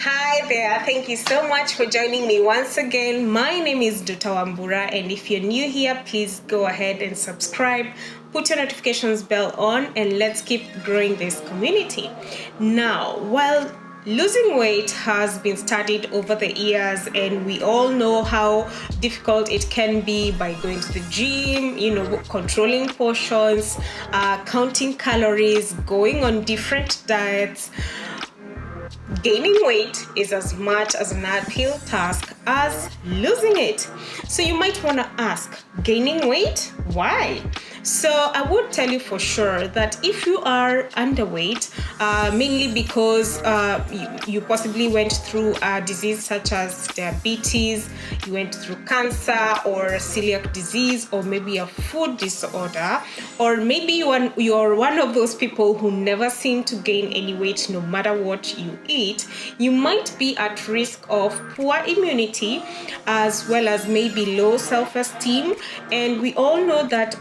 Hi there, thank you so much for joining me once again. My name is Dr. Wambura, and if you're new here, please go ahead and subscribe, put your notifications bell on, and let's keep growing this community. Now, while losing weight has been studied over the years, and we all know how difficult it can be by going to the gym, controlling portions, counting calories, going on different diets. Gaining weight is as much as an uphill task as losing it. So you might want to ask, gaining weight? Why? So I would tell you for sure that if you are underweight, mainly because you possibly went through a disease such as diabetes, you went through cancer or celiac disease, or maybe a food disorder, or maybe you're one of those people who never seem to gain any weight no matter what you eat, you might be at risk of poor immunity as well as maybe low self-esteem. And we all know that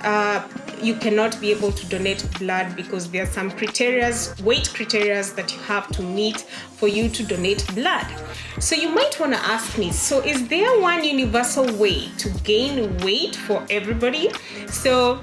you cannot be able to donate blood because there are some weight criteria that you have to meet for you to donate blood. So you might want to ask me, so is there one universal way to gain weight for everybody? So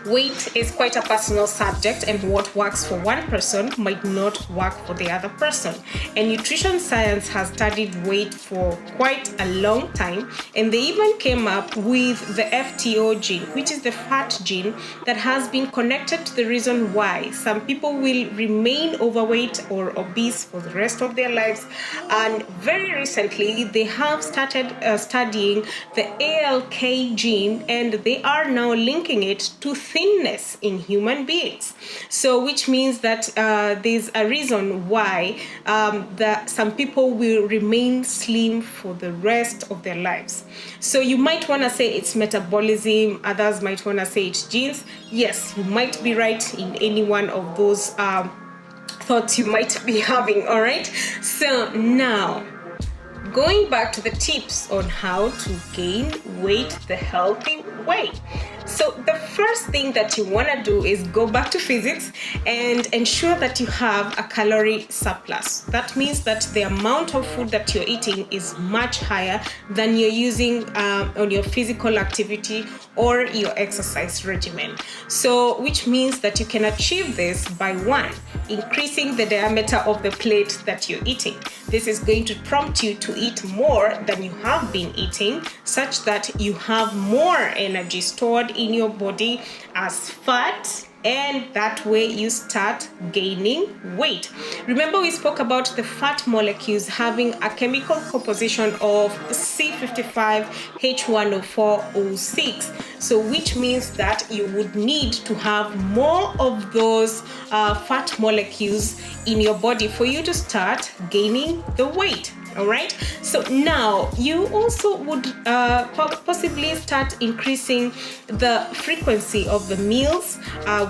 weight is quite a personal subject, and what works for one person might not work for the other person. And nutrition science has studied weight for quite a long time, and they even came up with the FTO gene, which is the fat gene that has been connected to the reason why some people will remain overweight or obese for the rest of their lives. And very recently, they have started studying the ALK gene, and they are now linking it to thinness in human beings. So which means that there's a reason why that some people will remain slim for the rest of their lives. So you might want to say it's metabolism, others might want to say it's genes. Yes, you might be right in any one of those thoughts you might be having. All right, so now going back to the tips on how to gain weight the healthy way. So the first thing that you want to do is go back to physics and ensure that you have a calorie surplus. That means that the amount of food that you're eating is much higher than you're using on your physical activity or your exercise regimen. So which means that you can achieve this by one, increasing the diameter of the plate that you're eating. This is going to prompt you to eat more than you have been eating, such that you have more energy stored in your body as fat, and that way you start gaining weight. Remember, we spoke about the fat molecules having a chemical composition of C55H1O4O6, so which means that you would need to have more of those fat molecules in your body for you to start gaining the weight. All right, so now you also would possibly start increasing the frequency of the meals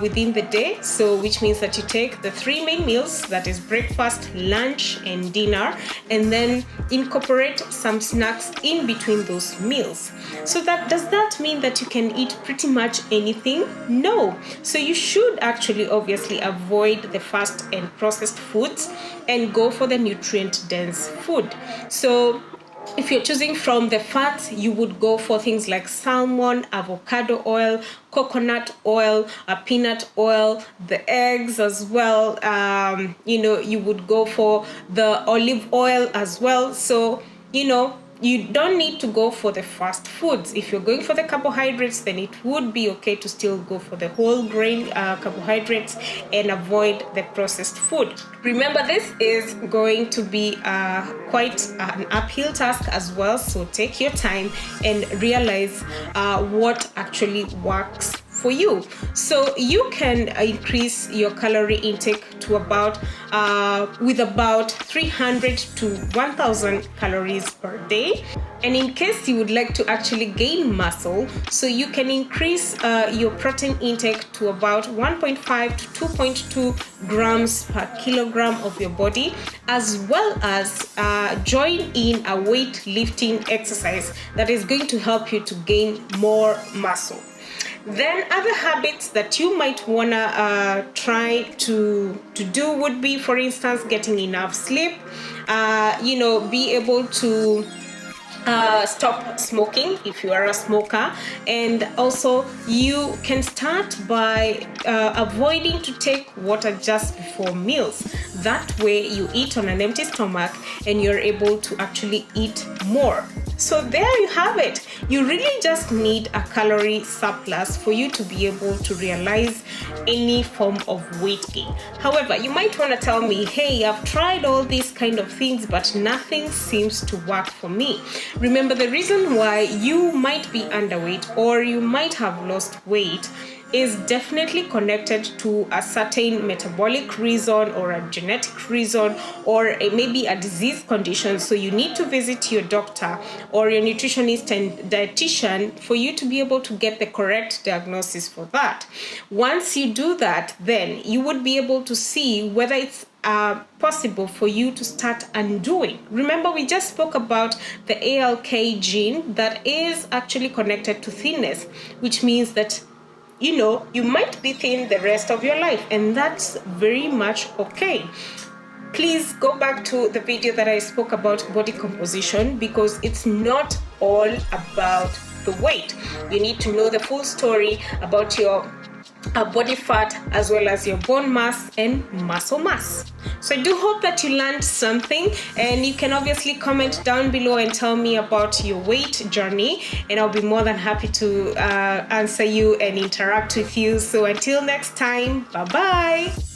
within the day. So which means that you take the three main meals, that is breakfast, lunch, and dinner, and then incorporate some snacks in between those meals. So does that mean that you can eat pretty much anything? No. So you should actually obviously avoid the fast and processed foods and go for the nutrient-dense food. So if you're choosing from the fats, you would go for things like salmon, avocado oil, coconut oil, peanut oil, the eggs as well. You would go for the olive oil as well. So, you don't need to go for the fast foods. If you're going for the carbohydrates, then it would be okay to still go for the whole grain carbohydrates and avoid the processed food. Remember, this is going to be quite an uphill task as well, so take your time and realize what actually works for you. So you can increase your calorie intake to about 300 to 1000 calories per day. And in case you would like to actually gain muscle, so you can increase your protein intake to about 1.5 to 2.2 grams per kilogram of your body, as well as join in a weightlifting exercise that is going to help you to gain more muscle. Then other habits that you might wanna try to do would be, for instance, getting enough sleep, be able to stop smoking if you are a smoker, and also you can start by avoiding to take water just before meals. That way you eat on an empty stomach and you're able to actually eat more. So there you have it. You really just need a calorie surplus for you to be able to realize any form of weight gain. However, you might want to tell me, hey, I've tried all these kind of things, but nothing seems to work for me. Remember, the reason why you might be underweight or you might have lost weight is definitely connected to a certain metabolic reason or a genetic reason or maybe a disease condition. So you need to visit your doctor or your nutritionist and dietitian for you to be able to get the correct diagnosis for that. Once you do that, then you would be able to see whether it's possible for you to start undoing. Remember, we just spoke about the ALK gene that is actually connected to thinness, which means that you might be thin the rest of your life, and that's very much okay. Please go back to the video that I spoke about body composition, because it's not all about the weight. You need to know the full story about your body fat as well as your bone mass and muscle mass. So I do hope that you learned something, and you can obviously comment down below and tell me about your weight journey, and I'll be more than happy to answer you and interact with you. So until next time, bye bye.